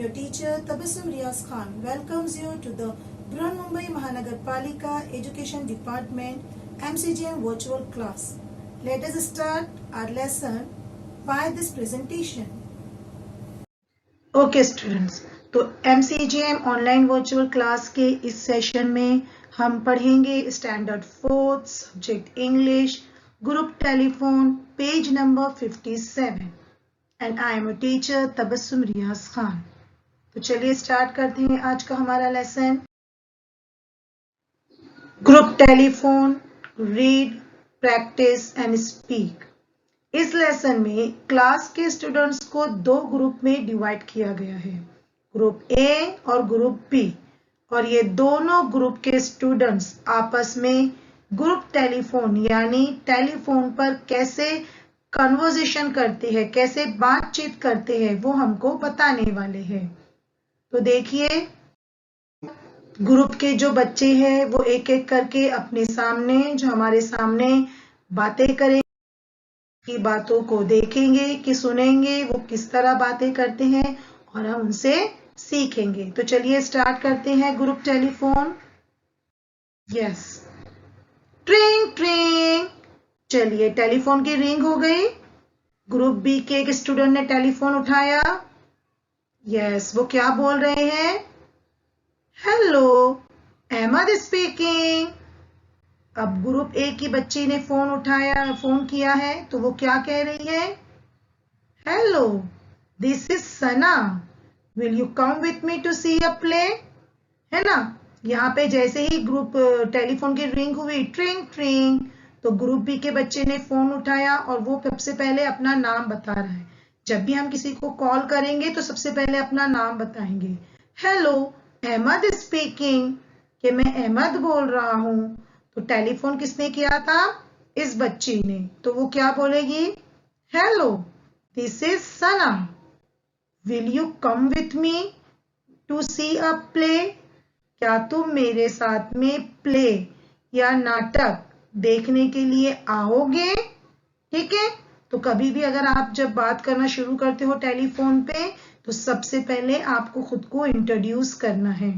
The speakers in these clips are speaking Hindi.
your teacher Tabassum Riaz Khan welcomes you to the Mumbai Mahanagarpalika Education Department MCGM virtual class. Let us start our lesson by this presentation. Okay students, तो MCGM ऑनलाइन वर्चुअल क्लास के इस सेशन में हम पढ़ेंगे standard 4th subject English group telephone page number 57 and I am a teacher Tabassum Riyaz Khan. तो चलिए स्टार्ट करते हैं आज का हमारा lesson. Group telephone, read, practice and speak. इस लेसन में क्लास के स्टूडेंट्स को दो ग्रुप में डिवाइड किया गया है, ग्रुप ए और ग्रुप बी, और ये दोनों ग्रुप के स्टूडेंट्स आपस में ग्रुप टेलीफोन यानी टेलीफोन पर कैसे कन्वर्सेशन करते हैं, कैसे बातचीत करते हैं, वो हमको बताने वाले हैं। तो देखिए ग्रुप के जो बच्चे हैं वो एक एक करके अपने सामने जो हमारे सामने बातें करेंगे, की बातों को देखेंगे कि सुनेंगे वो किस तरह बातें करते हैं और हम उनसे सीखेंगे। तो चलिए स्टार्ट करते हैं ग्रुप टेलीफोन। यस, ट्रिंग ट्रिंग। चलिए टेलीफोन की रिंग हो गई। ग्रुप बी के एक स्टूडेंट ने टेलीफोन उठाया। यस, वो क्या बोल रहे हैं? Hello, Ahmad speaking. अब ग्रुप ए की बच्ची ने फोन उठाया, फोन किया है, तो वो क्या कह रही है? Hello, this is Sana, will you come with me to see a play. है ना, यहाँ पे जैसे ही ग्रुप टेलीफोन की रिंग हुई, ट्रिंग ट्रिंग, तो ग्रुप बी के बच्चे ने फोन उठाया और वो सबसे पहले अपना नाम बता रहा है। जब भी हम किसी को कॉल करेंगे तो सबसे पहले अपना नाम बताएंगे। हेलो, अहमद स्पीकिंग, कि मैं अहमद बोल रहा हूं। तो टेलीफोन किसने किया था? इस बच्ची ने। तो वो क्या बोलेगी? Hello, this is Sana, will you come with me to see a play. क्या तुम मेरे साथ में प्ले या नाटक देखने के लिए आओगे? ठीक है, तो कभी भी अगर आप जब बात करना शुरू करते हो टेलीफोन पे तो सबसे पहले आपको खुद को इंट्रोड्यूस करना है।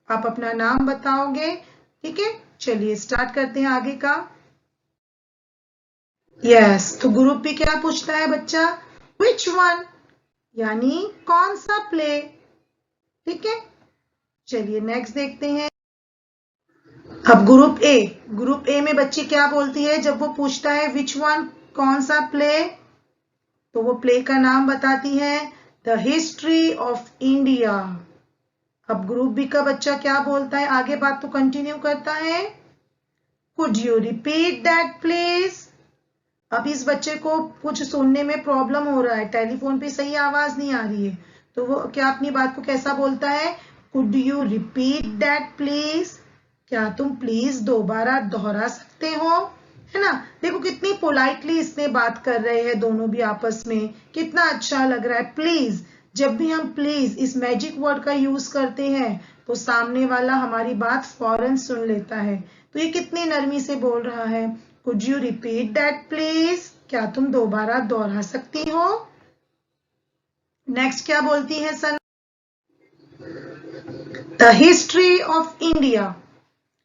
आप अपना नाम बताओगे। ठीक है, चलिए स्टार्ट करते हैं आगे का। यस, तो ग्रुप भी क्या पूछता है बच्चा? विच वन, यानी कौन सा प्ले। ठीक है, चलिए नेक्स्ट देखते हैं। अब ग्रुप ए में बच्ची क्या बोलती है जब वो पूछता है विच वन, कौन सा प्ले? तो वो प्ले का नाम बताती है द हिस्ट्री ऑफ इंडिया। अब ग्रुप बी का बच्चा क्या बोलता है? आगे बात तो कंटिन्यू करता है, could you repeat that please. अब इस बच्चे को कुछ सुनने में प्रॉब्लम हो रहा है, टेलीफोन पे सही आवाज नहीं आ रही है, तो वो क्या अपनी बात को कैसा बोलता है? Could you repeat that please, क्या तुम प्लीज दोबारा दोहरा सकते हो। है ना, देखो कितनी पोलाइटली इसने बात कर रहे हैं दोनों भी आपस में, कितना अच्छा लग रहा है। प्लीज, जब भी हम प्लीज इस मैजिक वर्ड का यूज करते हैं तो सामने वाला हमारी बात फौरन सुन लेता है। तो ये कितनी नरमी से बोल रहा है, could you repeat that please, क्या तुम दोबारा दोहरा सकती हो। नेक्स्ट क्या बोलती है Sana? The history of India.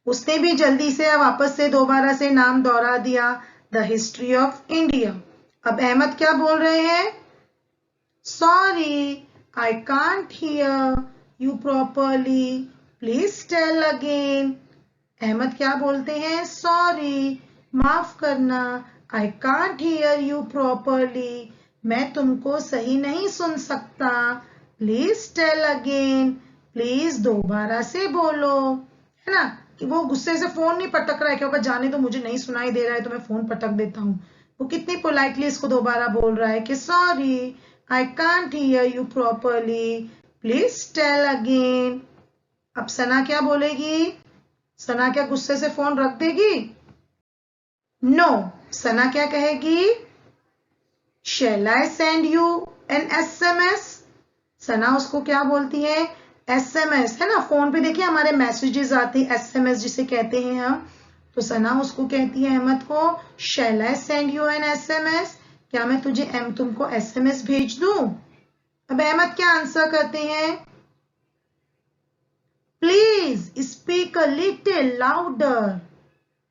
उसने भी जल्दी से वापस से दोबारा से नाम दोहरा दिया, द हिस्ट्री ऑफ इंडिया। अब अहमद क्या बोल रहे हैं? Sorry, I can't hear you properly, please tell again. Ahmad क्या बोलते हैं? सॉरी, माफ करना, I can't hear you properly, मैं तुमको सही नहीं सुन सकता, प्लीज टेल अगेन, प्लीज दोबारा से बोलो। है ना, कि वो गुस्से से फोन नहीं पटक रहा है कि जाने दो, मुझे नहीं सुनाई दे रहा है तो मैं फोन पटक देता हूँ। वो कितनी पोलाइटली इसको दोबारा बोल रहा है कि sorry, I can't hear you properly, please tell again. अब सना क्या बोलेगी? सना क्या गुस्से से फोन रख देगी? नो, सना क्या कहेगी? Shall I send you an SMS। Sana उसको क्या बोलती है? SMS। है ना, फोन पे देखिए हमारे मैसेजेस आते हैं, SMS जिसे कहते हैं हम। तो सना उसको कहती है अहमद को, shall I send you an SMS, क्या मैं तुमको SMS भेज दूं। अब अहमद क्या आंसर करते हैं? Please speak a little louder.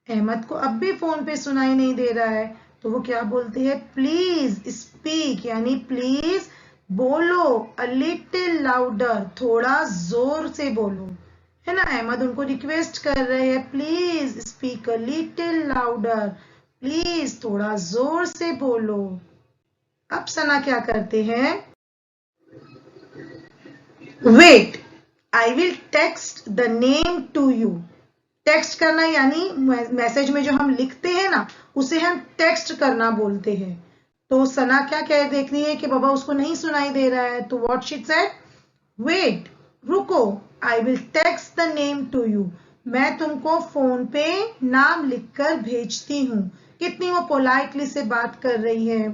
Ahmad को अब भी फोन पे सुनाई नहीं दे रहा है, तो वो क्या बोलते हैं, प्लीज स्पीक, यानी प्लीज बोलो, अ लिटिल लाउडर, थोड़ा जोर से बोलो, है ना। अहमद उनको रिक्वेस्ट कर रहे हैं, please speak a little louder, please थोड़ा जोर से बोलो। अब सना क्या करते हैं, wait I will text the name to you. Text करना यानी मैसेज में जो हम लिखते हैं ना, उसे हम टेक्स्ट करना बोलते हैं। तो सना क्या कह देख रही है कि बाबा उसको नहीं सुनाई दे रहा है, तो व्हाट शी सेड, वेट रुको, I will text the name to you, मैं तुमको फोन पे नाम लिखकर भेजती हूँ। कितनी वो पोलाइटली से बात कर रही है।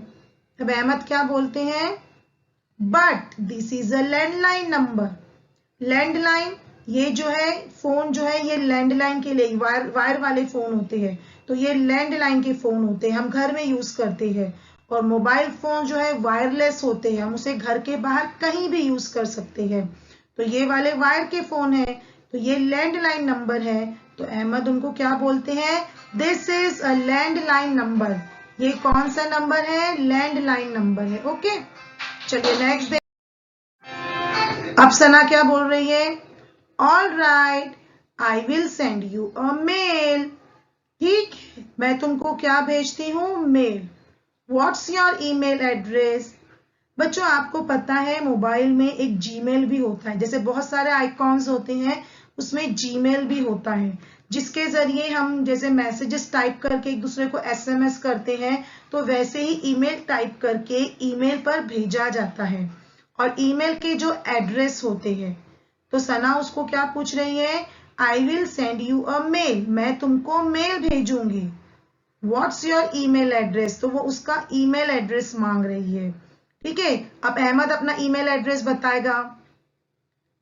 अब अहमद क्या बोलते हैं, but this is a landline number. Landline ये जो है फोन जो है, ये लैंडलाइन के लिए वायर वाले फोन होते हैं, तो ये लैंडलाइन के फोन होते हैं, हम घर में यूज करते हैं। और मोबाइल फोन जो है वायरलेस होते हैं, हम उसे घर के बाहर कहीं भी यूज कर सकते हैं। तो ये वाले वायर के फोन है, तो ये लैंडलाइन नंबर है। तो अहमद उनको क्या बोलते हैं, this is a landline number. ये कौन सा नंबर है, लैंडलाइन नंबर है। ओके, चलिए नेक्स्ट। अब सना क्या बोल रही है, all right I will send you a mail. ठीक है, मैं तुमको क्या भेजती हूँ, mail. What's your email address. बच्चों आपको पता है मोबाइल में एक जीमेल भी होता है, जैसे बहुत सारे आइकॉन्स होते हैं, उसमें जीमेल भी होता है, जिसके जरिए हम जैसे मैसेजेस टाइप करके एक दूसरे को एसएमएस करते हैं, तो वैसे ही ईमेल टाइप करके ईमेल पर भेजा जाता है। और ईमेल के जो एड्रेस होते हैं, तो सना उसको क्या पूछ रही है, I will send you a mail, मैं तुमको मेल भेजूंगी। व्हाट्स योर ईमेल एड्रेस, तो वो उसका ईमेल एड्रेस मांग रही है। ठीक है, अब अहमद अपना ईमेल एड्रेस बताएगा।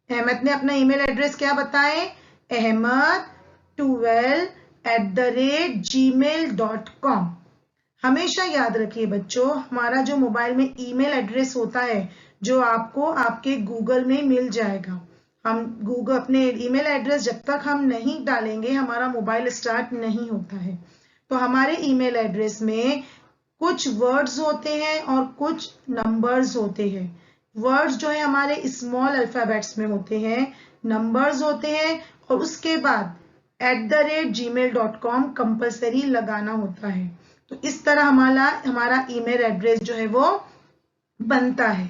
अहमद ने अपना ईमेल एड्रेस क्या बताए, ahmad12@gmail.com। हमेशा याद रखिए बच्चों, हमारा जो मोबाइल में ईमेल एड्रेस होता है, जो आपको आपके गूगल में मिल जाएगा। हम गूगल अपने ईमेल एड्रेस जब तक हम नहीं डालेंगे, हमारा मोबाइल स्टार्ट नहीं होता है। तो हमारे ईमेल एड्रेस में कुछ वर्ड्स होते हैं और कुछ नंबर्स होते हैं। वर्ड्स जो है हमारे स्मॉल अल्फाबेट्स में होते हैं, नंबर्स होते हैं, और उसके बाद @gmail.com कंपल्सरी लगाना होता है। तो इस तरह हमारा ईमेल एड्रेस जो है वो बनता है।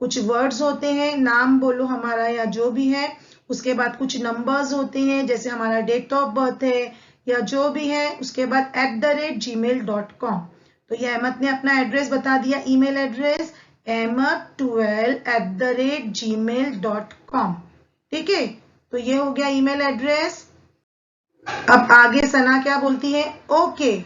कुछ वर्ड्स होते हैं, नाम बोलो हमारा या जो भी है, उसके बाद कुछ नंबर्स होते हैं, जैसे हमारा डेट ऑफ बर्थ है या जो भी है, उसके बाद @gmail.com। तो ये अहमद ने अपना एड्रेस बता दिया, ईमेल एड्रेस ahmad12@gmail.com। ठीक है, तो ये हो गया ईमेल एड्रेस। अब आगे सना क्या बोलती है, okay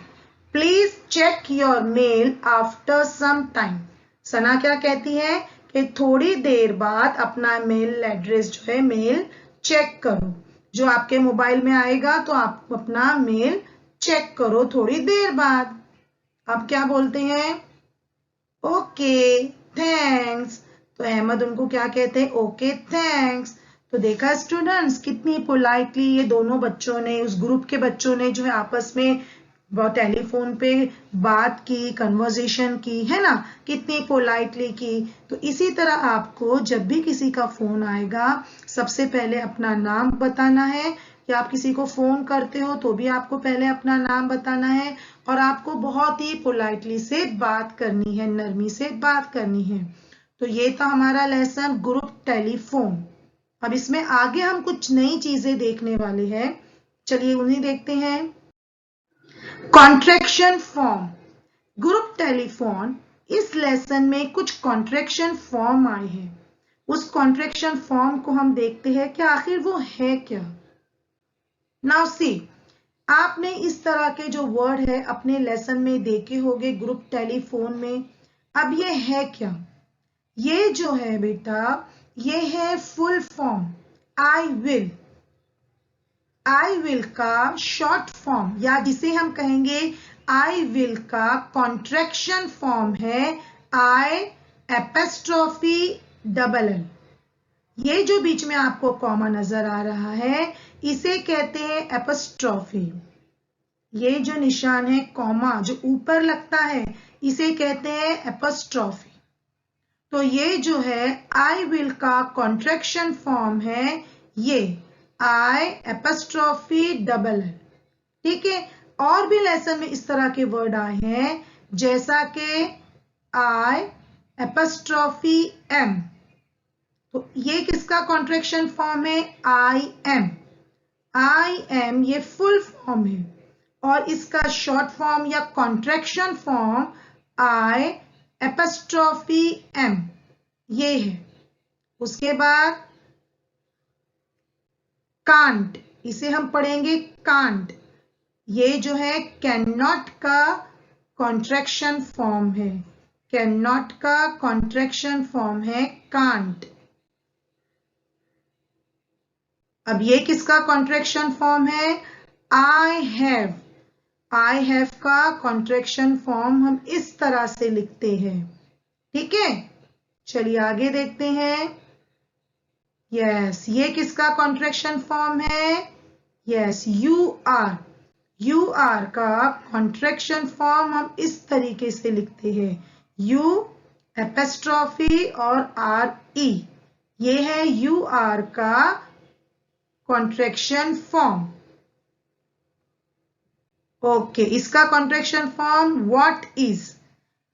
please check your mail after some time. Sana क्या कहती है कि थोड़ी देर बाद अपना मेल एड्रेस जो है मेल चेक करो। जो आपके मोबाइल में आएगा तो आप अपना मेल चेक करो थोड़ी देर बाद। अब क्या बोलते हैं, ओके थैंक्स। तो अहमद उनको क्या कहते हैं, ओके थैंक्स। तो देखा स्टूडेंट्स, कितनी पोलाइटली ये दोनों बच्चों ने, उस ग्रुप के बच्चों ने जो है आपस में टेलीफोन पे बात की, कन्वर्सेशन की, है ना, कितनी पोलाइटली की। तो इसी तरह आपको जब भी किसी का फोन आएगा, सबसे पहले अपना नाम बताना है, या आप किसी को फोन करते हो तो भी आपको पहले अपना नाम बताना है, और आपको बहुत ही पोलाइटली से बात करनी है, नरमी से बात करनी है। तो ये था हमारा लेसन ग्रुप टेलीफोन। अब इसमें आगे हम कुछ नई चीजें देखने वाले हैं, चलिए उन्हें देखते हैं। कॉन्ट्रैक्शन फॉर्म, ग्रुप टेलीफोन, इस लेसन में कुछ कॉन्ट्रैक्शन फॉर्म आए हैं। उस कॉन्ट्रैक्शन फॉर्म को हम देखते हैं कि आखिर वो है क्या। नाउ सी, आपने इस तरह के जो वर्ड है अपने लेसन में देखे होंगे ग्रुप टेलीफोन में। अब ये है क्या, ये जो है बेटा, ये है full form I will. I will का शॉर्ट फॉर्म, या जिसे हम कहेंगे आई विल का कॉन्ट्रैक्शन फॉर्म है I'. ये जो बीच में आपको कॉमा नजर आ रहा है इसे कहते हैं एपस्ट्रॉफी। ये जो निशान है कॉमा जो ऊपर लगता है इसे कहते हैं एपस्ट्रॉफी। तो ये जो है आई विल का कॉन्ट्रैक्शन फॉर्म है ये आई एपस्ट्रॉफी डबल एल। ठीक है, और भी लेसन में इस तरह के वर्ड आए हैं जैसा कि आई एपस्ट्रॉफी एम। तो ये किसका कॉन्ट्रैक्शन फॉर्म है? I am. आई एम ये फुल फॉर्म है और इसका शॉर्ट फॉर्म या contraction form I apostrophe M ये है। उसके बाद कांट, इसे हम पढ़ेंगे कांट। ये जो है कैन नॉट का कॉन्ट्रैक्शन फॉर्म है। कैन नॉट का कॉन्ट्रैक्शन फॉर्म है कांट। अब ये किसका कॉन्ट्रैक्शन फॉर्म है? I have. आई हैव का कॉन्ट्रैक्शन फॉर्म हम इस तरह से लिखते हैं। ठीक है, चलिए आगे देखते हैं। यस, ये किसका कॉन्ट्रैक्शन फॉर्म है? Yes, you are. You are का कॉन्ट्रैक्शन फॉर्म हम इस तरीके से लिखते हैं, यू एपस्ट्रॉफी और आर ई। ये है यू आर का कॉन्ट्रैक्शन फॉर्म। ओके, इसका contraction form what is.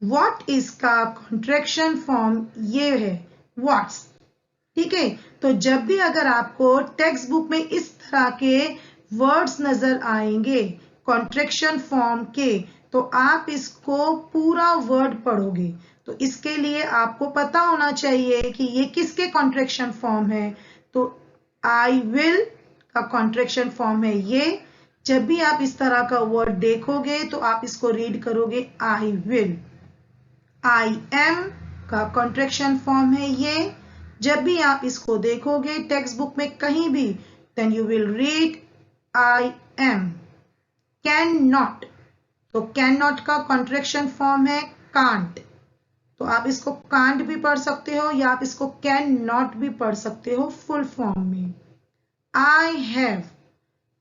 What is का कॉन्ट्रैक्शन फॉर्म ये है व्हाट्स। ठीक है, तो जब भी अगर आपको टेक्स्ट बुक में इस तरह के वर्ड्स नजर आएंगे कॉन्ट्रैक्शन फॉर्म के, तो आप इसको पूरा वर्ड पढ़ोगे। तो इसके लिए आपको पता होना चाहिए कि ये किसके कॉन्ट्रैक्शन फॉर्म है। तो आई विल का कॉन्ट्रैक्शन फॉर्म है ये। जब भी आप इस तरह का वर्ड देखोगे तो आप इसको रीड करोगे आई विल। आई एम का कॉन्ट्रैक्शन फॉर्म है ये। जब भी आप इसको देखोगे टेक्स्ट बुक में कहीं भी, then you will read I am. Can not, तो कैन नॉट का कॉन्ट्रैक्शन फॉर्म है कांट। तो आप इसको कांट भी पढ़ सकते हो या आप इसको कैन नॉट भी पढ़ सकते हो फुल फॉर्म में। आई हैव,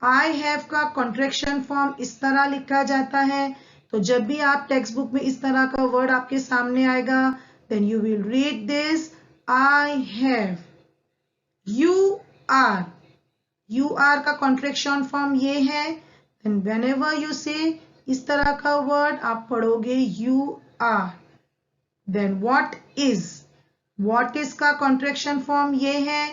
आई हैव का कॉन्ट्रैक्शन फॉर्म इस तरह लिखा जाता है। तो जब भी आप टेक्स्ट बुक में इस तरह का वर्ड आपके सामने आएगा, then you will read this I have. You are, you are का कॉन्ट्रैक्शन फॉर्म ये है। देन व्हेनेवर यू से इस तरह का वर्ड आप पढ़ोगे you are. Then what is, what is का कॉन्ट्रैक्शन फॉर्म ये है।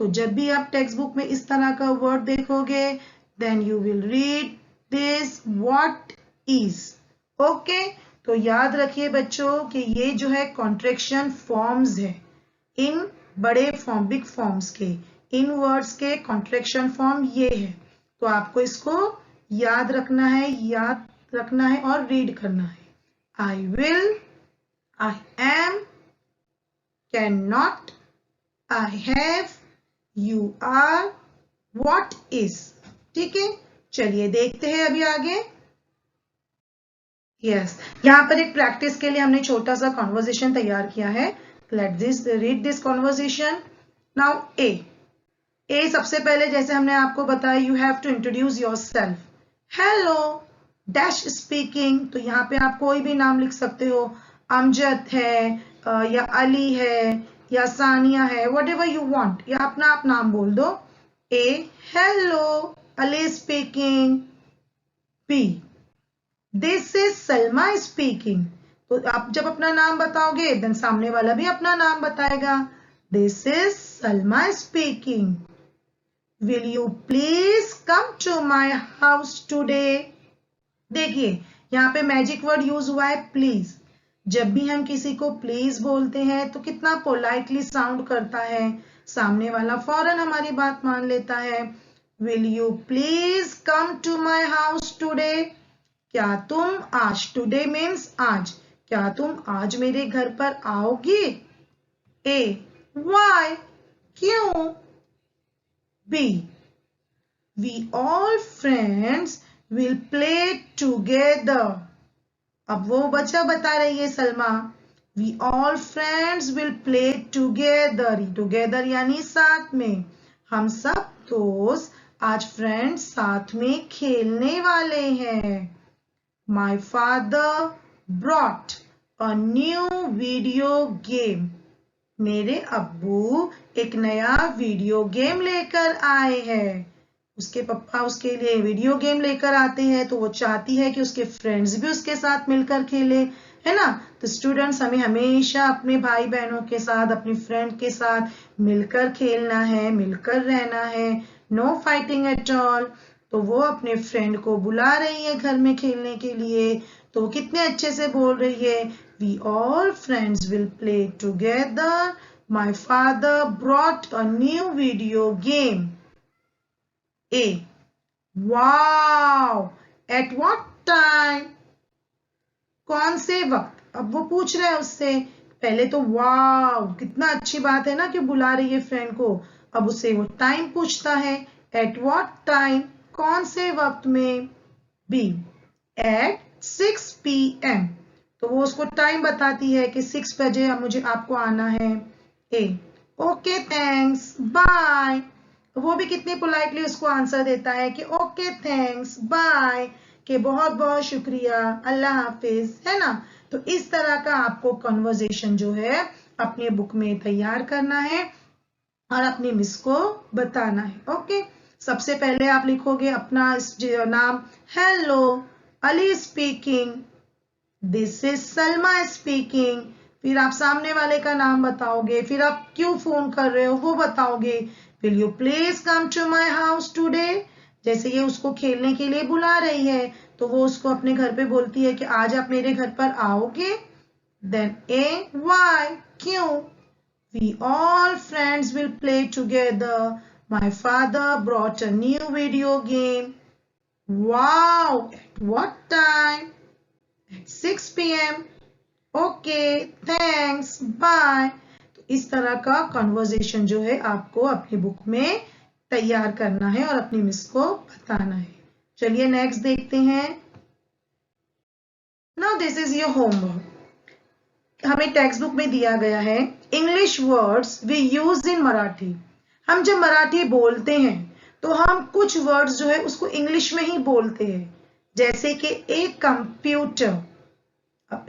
तो जब भी आप टेक्स्ट बुक में इस तरह का वर्ड देखोगे, then you will read this what is. Okay, तो याद रखिए बच्चों कि ये जो है कॉन्ट्रैक्शन फॉर्म्स है। इन बड़े फॉर्म, बिग फॉर्म्स के, इन वर्ड्स के कॉन्ट्रैक्शन फॉर्म ये है। तो आपको इसको याद रखना है और रीड करना है। I will, I am, can not, I have, you are, what is. ठीक है, चलिए देखते हैं अभी आगे। यस, यहाँ पर एक प्रैक्टिस के लिए हमने छोटा सा कॉन्वर्सेशन तैयार किया है। Let's read this conversation. Now A सबसे पहले जैसे हमने आपको बताया, you have to introduce yourself. Hello dash speaking. तो यहाँ पे आप कोई भी नाम लिख सकते हो, अमजद है या अली है या सानिया है, वट एवर यू वॉन्ट, या अपना आप नाम बोल दो। A hello Ali speaking. B this is Salma speaking. तो आप जब अपना नाम बताओगे देन सामने वाला भी अपना नाम बताएगा। This is Salma speaking. Will you please come to my house today. देखिए यहाँ पे मैजिक वर्ड यूज हुआ है प्लीज। जब भी हम किसी को प्लीज बोलते हैं तो कितना पोलाइटली साउंड करता है, सामने वाला फौरन हमारी बात मान लेता है। Will you please come to my house today. क्या तुम आज, टुडे मीन्स आज, क्या तुम आज मेरे घर पर आओगे। ए व्हाई, क्यों। B we all friends will play together. अब वो बच्चा बता रही है Salma, We all friends will play together. Together यानी साथ में. हम सब दोस्त आज फ्रेंड्स साथ में खेलने वाले हैं. My father brought a new video game. मेरे अब्बू एक नया वीडियो गेम लेकर आए हैं. उसके पापा उसके लिए वीडियो गेम लेकर आते हैं तो वो चाहती है कि उसके फ्रेंड्स भी उसके साथ मिलकर खेले, है ना. तो स्टूडेंट्स हमें हमेशा अपने भाई बहनों के साथ, अपनी फ्रेंड के साथ मिलकर खेलना है, मिलकर रहना है. No fighting at all. तो वो अपने फ्रेंड को बुला रही है घर में खेलने के लिए. तो वो कितने अच्छे से बोल रही है, we all friends will play together. My father brought a new video game. A. Wow! At what time? कौन से वक्त. अब वो पूछ रहा है उससे. पहले तो वाव कितना अच्छी बात है ना कि बुला रही है फ्रेंड को. अब उससे वो टाइम पूछता है. At what time? कौन से वक्त में. B. At 6 PM. तो वो उसको टाइम बताती है कि 6 बजे अब मुझे आपको आना है. A. Okay, thanks. Bye. वो भी कितनी पोलाइटली उसको आंसर देता है कि ओके थैंक्स बाय, कि बहुत बहुत शुक्रिया, अल्लाह हाफिज, है ना. तो इस तरह का आपको कन्वर्सेशन जो है अपने बुक में तैयार करना है और अपनी मिस को बताना है. ओके. सबसे पहले आप लिखोगे अपना नाम. Hello, Ali speaking. This is Salma speaking. फिर आप सामने वाले का नाम बताओगे. फिर आप क्यों फोन कर रहे हो वो बताओगे. Will you please come to my house today? जैसे ये उसको खेलने के लिए बुला रही है तो वो उसको अपने घर पे बोलती है कि आज आप मेरे घर पर आओगे. Then A. Why? क्यों? We all friends will play together. My father brought a new video game. Wow! At what time? At 6 PM. Okay, thanks. Bye. इस तरह का कन्वर्सेशन जो है आपको अपनी बुक में तैयार करना है और अपनी मिस को बताना है. चलिए नेक्स्ट देखते हैं. Now this is your homework. हमें टेक्स्ट बुक में दिया गया है English words we use in Marathi. हम जब मराठी बोलते हैं तो हम कुछ वर्ड्स जो है उसको इंग्लिश में ही बोलते हैं. जैसे कि एक कंप्यूटर.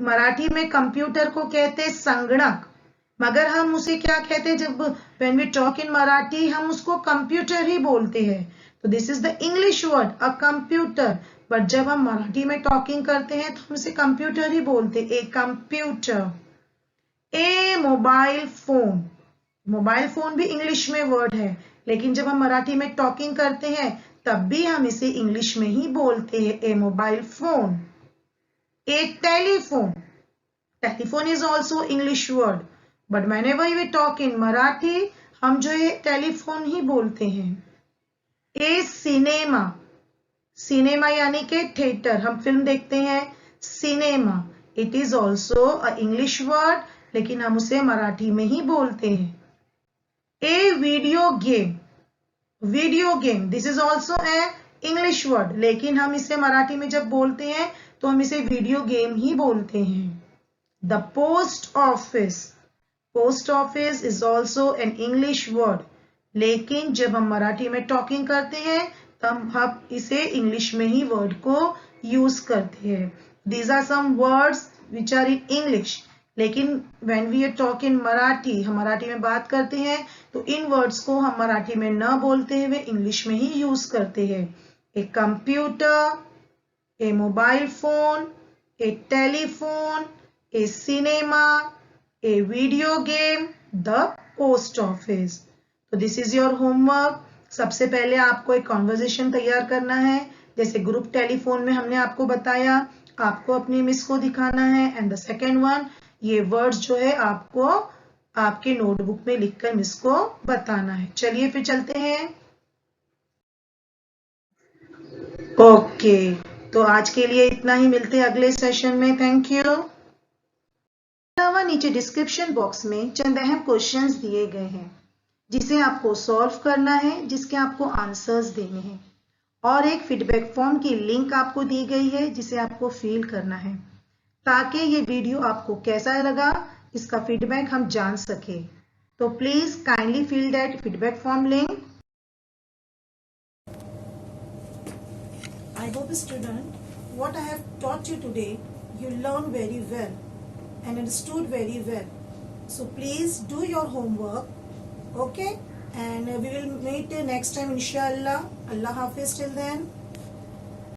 मराठी में कंप्यूटर को कहते हैं संगणक, मगर हम उसे क्या कहते हैं जब when we talk in Marathi हम उसको कंप्यूटर ही बोलते हैं. तो this is the English word a computer. But जब हम मराठी में टॉकिंग करते हैं तो हम उसे कंप्यूटर ही बोलते हैं. A computer. A mobile phone. Mobile phone भी इंग्लिश में वर्ड है, लेकिन जब हम मराठी में टॉकिंग करते हैं तब भी हम इसे इंग्लिश में ही बोलते हैं. A mobile phone. A telephone. Telephone is also English word, but whenever we talk in Marathi हम जो है टेलीफोन ही बोलते हैं. ए सिनेमा. सिनेमा यानी कि थिएटर, हम फिल्म देखते हैं. Cinema. It is also a English word, लेकिन हम उसे मराठी में ही बोलते हैं. A video game. Video game this is also a English word, लेकिन हम इसे मराठी में जब बोलते हैं तो हम इसे वीडियो गेम ही बोलते हैं. The post office. Post office is also an English word, लेकिन जब हम मराठी में टॉकिंग करते हैं तब हम इसे इंग्लिश में ही वर्ड को यूज करते हैं. These are some words which are in English, लेकिन when we talk in Marathi, हम मराठी में बात करते हैं तो इन वर्ड्स को हम मराठी में न बोलते हुए इंग्लिश में ही यूज करते हैं. A computer. A mobile phone. A telephone. A cinema. A video game, the post office. तो दिस इज योर होमवर्क. सबसे पहले आपको एक कॉन्वर्जेशन तैयार करना है. जैसे ग्रुप टेलीफोन में हमने आपको बताया, आपको अपनी मिस को दिखाना है. एंड द सेकेंड वन, ये वर्ड्स जो है आपको आपके नोटबुक में लिखकर मिस को बताना है. चलिए फिर चलते हैं. ओके, तो आज के लिए इतना ही. मिलते हैं अगले सेशन में. Thank you. नीचे डिस्क्रिप्शन बॉक्स में चंद अहम क्वेश्चंस दिए गए हैं जिसे आपको सॉल्व करना है, जिसके आपको आंसर्स देने हैं, और एक फीडबैक फॉर्म की लिंक आपको दी गई है जिसे आपको फिल करना है. ताकि ये वीडियो आपको कैसा लगा इसका फीडबैक हम जान सके। तो please kindly fill that feedback form link. I hope student, what I have taught you today, you learned very well and understood very well. So please do your homework, okay? And we will meet next time inshallah. Allah Hafiz till then.